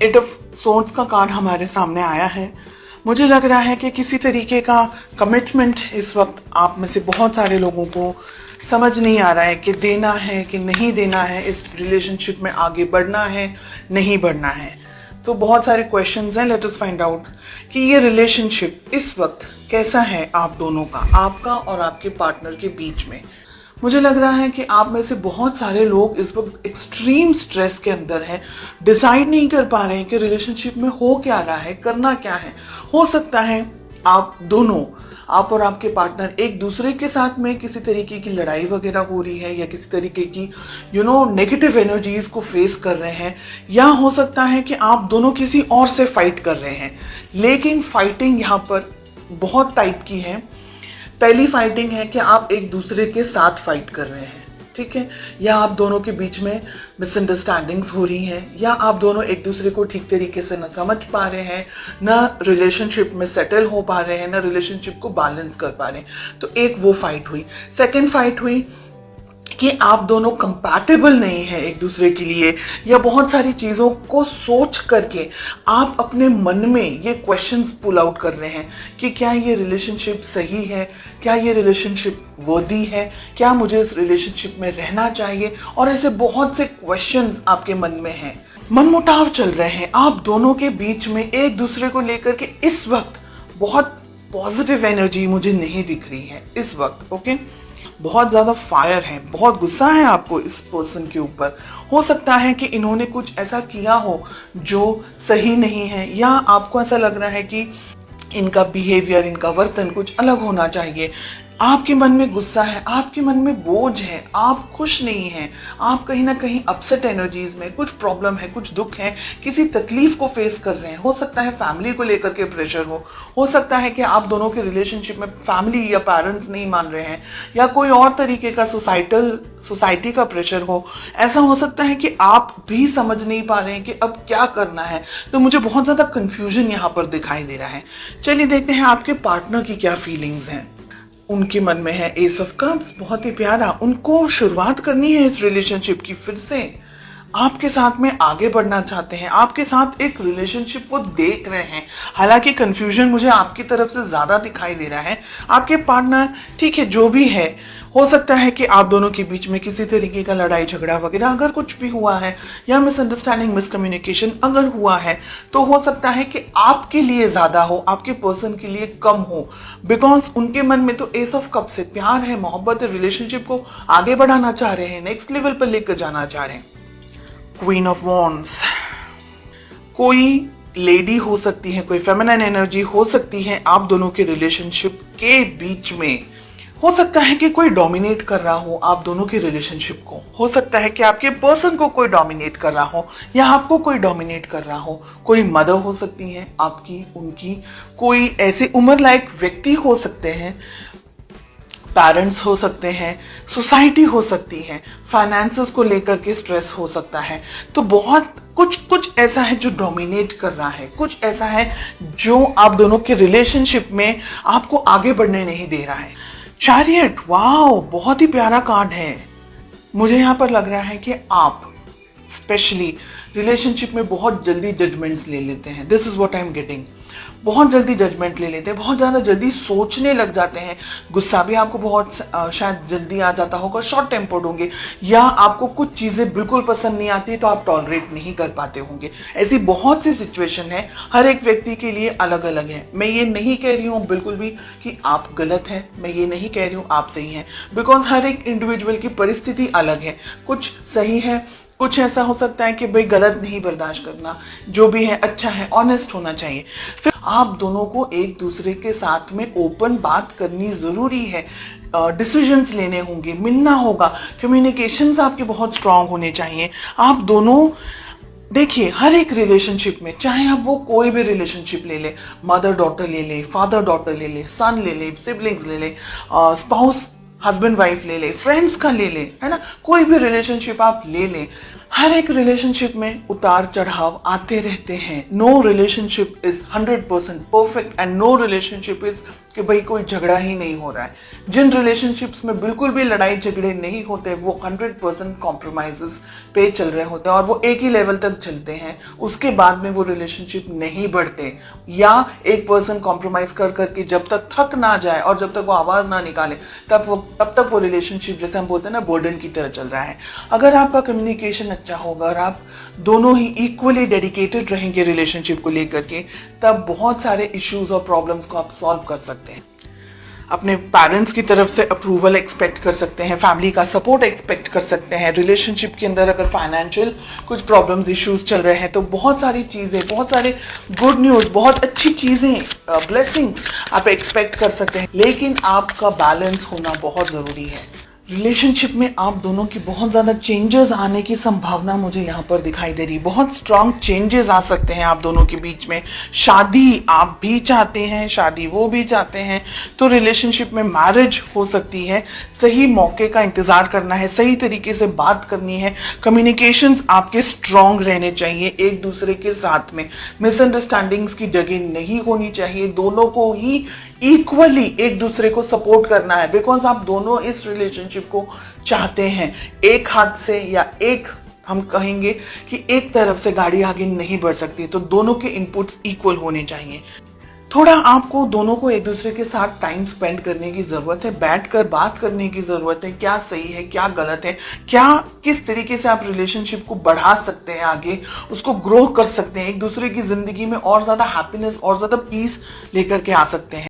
8 of swords का card हमारे सामने आया है। मुझे लग रहा है कि किसी तरीके का कमिटमेंट इस वक्त आप में से बहुत सारे लोगों को समझ नहीं आ रहा है कि देना है कि नहीं देना है, इस रिलेशनशिप में आगे बढ़ना है नहीं बढ़ना है। तो बहुत सारे क्वेश्चंस हैं। लेट अस फाइंड आउट कि ये रिलेशनशिप इस वक्त कैसा है आप दोनों का, आपका और आपके पार्टनर के बीच में। मुझे लग रहा है कि आप में से बहुत सारे लोग इस वक्त एक्सट्रीम स्ट्रेस के अंदर हैं, डिसाइड नहीं कर पा रहे हैं कि रिलेशनशिप में हो क्या रहा है, करना क्या है। हो सकता है आप दोनों, आप और आपके पार्टनर एक दूसरे के साथ में किसी तरीके की लड़ाई वगैरह हो रही है या किसी तरीके की नेगेटिव एनर्जीज को फेस कर रहे हैं, या हो सकता है कि आप दोनों किसी और से फाइट कर रहे हैं। लेकिन फाइटिंग यहाँ पर बहुत टाइप की है। पहली फाइटिंग है कि आप एक दूसरे के साथ फाइट कर रहे हैं, ठीक है, या आप दोनों के बीच में मिसअंडरस्टैंडिंग्स हो रही हैं, या आप दोनों एक दूसरे को ठीक तरीके से न समझ पा रहे हैं, ना रिलेशनशिप में सेटल हो पा रहे हैं, ना रिलेशनशिप को बैलेंस कर पा रहे हैं। तो एक वो फाइट हुई। सेकंड फाइट हुई कि आप दोनों कंपैटिबल नहीं है एक दूसरे के लिए, या बहुत सारी चीज़ों को सोच करके आप अपने मन में ये क्वेश्चंस पुल आउट कर रहे हैं कि क्या ये रिलेशनशिप सही है, क्या ये रिलेशनशिप वर्दी है, क्या मुझे इस रिलेशनशिप में रहना चाहिए। और ऐसे बहुत से क्वेश्चंस आपके मन में हैं। मनमुटाव चल रहे हैं आप दोनों के बीच में एक दूसरे को लेकर के। इस वक्त बहुत पॉजिटिव एनर्जी मुझे नहीं दिख रही है इस वक्त। ओके, बहुत ज्यादा फायर है, बहुत गुस्सा है आपको इस पर्सन के ऊपर। हो सकता है कि इन्होंने कुछ ऐसा किया हो जो सही नहीं है, या आपको ऐसा लग रहा है कि इनका बिहेवियर, इनका वर्तन कुछ अलग होना चाहिए। आपके मन में गुस्सा है, आपके मन में बोझ है, आप खुश नहीं हैं, आप कहीं ना कहीं अपसेट एनर्जीज में, कुछ प्रॉब्लम है, कुछ दुख है, किसी तकलीफ को फेस कर रहे हैं। हो सकता है फैमिली को लेकर के प्रेशर हो सकता है कि आप दोनों के रिलेशनशिप में फैमिली या पेरेंट्स नहीं मान रहे हैं, या कोई और तरीके का सोसाइटी का प्रेशर हो। ऐसा हो सकता है कि आप भी समझ नहीं पा रहे हैं कि अब क्या करना है। तो मुझे बहुत ज्यादा कंफ्यूजन यहाँ पर दिखाई दे रहा है। चलिए देखते हैं आपके पार्टनर की क्या फीलिंग्स हैं। उनके मन में है एस ऑफ कप्स, बहुत ही प्यारा। उनको शुरुआत करनी है इस रिलेशनशिप की, फिर से आपके साथ में आगे बढ़ना चाहते हैं, आपके साथ एक रिलेशनशिप वो देख रहे हैं। हालांकि कंफ्यूजन मुझे आपकी तरफ से ज्यादा दिखाई दे रहा है। आपके पार्टनर, ठीक है, जो भी है, हो सकता है कि आप दोनों के बीच में किसी तरीके का लड़ाई झगड़ा वगैरह अगर कुछ भी हुआ है, या मिसअंडरस्टैंडिंग, मिसकम्युनिकेशन अगर हुआ है, तो हो सकता है कि आपके लिए ज्यादा हो, आपके पर्सन के लिए कम हो। बिकॉज उनके मन में तो एस ऑफ कप से प्यार है, मोहब्बत है, रिलेशनशिप को आगे बढ़ाना चाह रहे हैं, नेक्स्ट लेवल पर लेकर जाना चाह रहे हैं। क्वीन ऑफ वॉन्ड्स, कोई लेडी हो सकती है, कोई फेमिनिन एनर्जी हो सकती है आप दोनों के रिलेशनशिप के बीच में। हो सकता है कि कोई डोमिनेट कर रहा हो आप दोनों के रिलेशनशिप को। हो सकता है कि आपके पर्सन को कोई डोमिनेट कर रहा हो, या आपको कोई डोमिनेट कर रहा हो। कोई मदर हो सकती है आपकी, उनकी, कोई ऐसे उम्र लायक व्यक्ति हो सकते हैं, पेरेंट्स हो सकते हैं, सोसाइटी हो सकती है, फाइनेंसेस को लेकर के स्ट्रेस हो सकता है। तो बहुत कुछ ऐसा है जो डोमिनेट कर रहा है, कुछ ऐसा है जो आप दोनों के रिलेशनशिप में आपको आगे बढ़ने नहीं दे रहा है। चैरियट, वाओ, बहुत ही प्यारा कार्ड है। मुझे यहाँ पर लग रहा है कि आप स्पेशली रिलेशनशिप में बहुत जल्दी जजमेंट्स ले लेते हैं। This is what I am getting. बहुत जल्दी जजमेंट ले लेते हैं, बहुत ज़्यादा जल्दी सोचने लग जाते हैं। गुस्सा भी आपको बहुत शायद जल्दी आ जाता होगा, शॉर्ट टेम्पर्ड होंगे, या आपको कुछ चीज़ें बिल्कुल पसंद नहीं आती तो आप टॉलरेट नहीं कर पाते होंगे। ऐसी बहुत सी सिचुएशन है, हर एक व्यक्ति के लिए अलग अलग है। मैं ये नहीं कह रही हूँ बिल्कुल भी कि आप गलत हैं, मैं ये नहीं कह रही हूँ आप सही हैं, बिकॉज हर एक इंडिविजुअल की परिस्थिति अलग है। कुछ सही है, कुछ ऐसा हो सकता है कि भाई गलत नहीं बर्दाश्त करना, जो भी है अच्छा है, ऑनेस्ट होना चाहिए। फिर आप दोनों को एक दूसरे के साथ में ओपन बात करनी जरूरी है, डिसीजंस लेने होंगे, मिलना होगा, कम्युनिकेशंस आपके बहुत स्ट्रांग होने चाहिए। आप दोनों देखिए, हर एक रिलेशनशिप में, चाहे आप वो कोई भी रिलेशनशिप ले ले, मदर डॉटर ले ले, फादर डॉटर ले ले, सन ले ले, सिबलिंग्स ले ले, स्पाउस हस्बैंड वाइफ ले ले, फ्रेंड्स का ले ले, है ना, कोई भी रिलेशनशिप आप ले लें, हर एक रिलेशनशिप में उतार चढ़ाव आते रहते हैं। No relationship is 100% perfect and no relationship is कि भाई कोई झगड़ा ही नहीं हो रहा है। जिन रिलेशनशिप्स में बिल्कुल भी लड़ाई झगड़े नहीं होते वो 100% कॉम्प्रोमाइजेस पे चल रहे होते हैं और वो एक ही लेवल तक चलते हैं, उसके बाद में वो रिलेशनशिप नहीं बढ़ते। या एक पर्सन कॉम्प्रोमाइज कर करके जब तक थक ना जाए और जब तक वो आवाज ना निकाले तब तक वो रिलेशनशिप, जैसे हम बोलते हैं ना, बर्डन की तरह चल रहा है। अगर आपका कम्युनिकेशन अच्छा होगा और आप दोनों ही इक्वली डेडिकेटेड रहेंगे रिलेशनशिप को लेकर के, तब बहुत सारे इश्यूज और प्रॉब्लम्स को आप सॉल्व कर सकते हैं। अपने पेरेंट्स की तरफ से अप्रूवल एक्सपेक्ट कर सकते हैं, फैमिली का सपोर्ट एक्सपेक्ट कर सकते हैं। रिलेशनशिप के अंदर अगर फाइनेंशियल कुछ प्रॉब्लम्स इश्यूज चल रहे हैं तो बहुत सारी चीज़ें, बहुत सारे गुड न्यूज़, बहुत अच्छी चीज़ें, ब्लेसिंग्स आप एक्सपेक्ट कर सकते हैं। लेकिन आपका बैलेंस होना बहुत ज़रूरी है। रिलेशनशिप में आप दोनों की बहुत ज़्यादा चेंजेस आने की संभावना मुझे यहाँ पर दिखाई दे रही है। बहुत स्ट्रांग चेंजेस आ सकते हैं आप दोनों के बीच में। शादी आप भी चाहते हैं, शादी वो भी चाहते हैं, तो रिलेशनशिप में मैरिज हो सकती है। सही मौके का इंतज़ार करना है, सही तरीके से बात करनी है, कम्युनिकेशंस आपके स्ट्रांग रहने चाहिए एक दूसरे के साथ में। मिसअंडरस्टैंडिंग्स की जगह नहीं होनी चाहिए, दोनों को ही इक्वली एक दूसरे को सपोर्ट करना है, बिकॉज आप दोनों इस रिलेशनशिप को चाहते हैं। एक हाथ से या एक, हम कहेंगे कि एक तरफ से गाड़ी आगे नहीं बढ़ सकती, तो दोनों के इनपुट्स इक्वल होने चाहिए। थोड़ा आपको दोनों को एक दूसरे के साथ टाइम स्पेंड करने की जरूरत है, बैठकर बात करने की जरूरत है, क्या सही है क्या गलत है, क्या किस तरीके से आप रिलेशनशिप को बढ़ा सकते हैं, आगे उसको ग्रो कर सकते हैं, एक दूसरे की जिंदगी में और ज्यादा हैप्पीनेस और ज्यादा पीस लेकर के आ सकते हैं।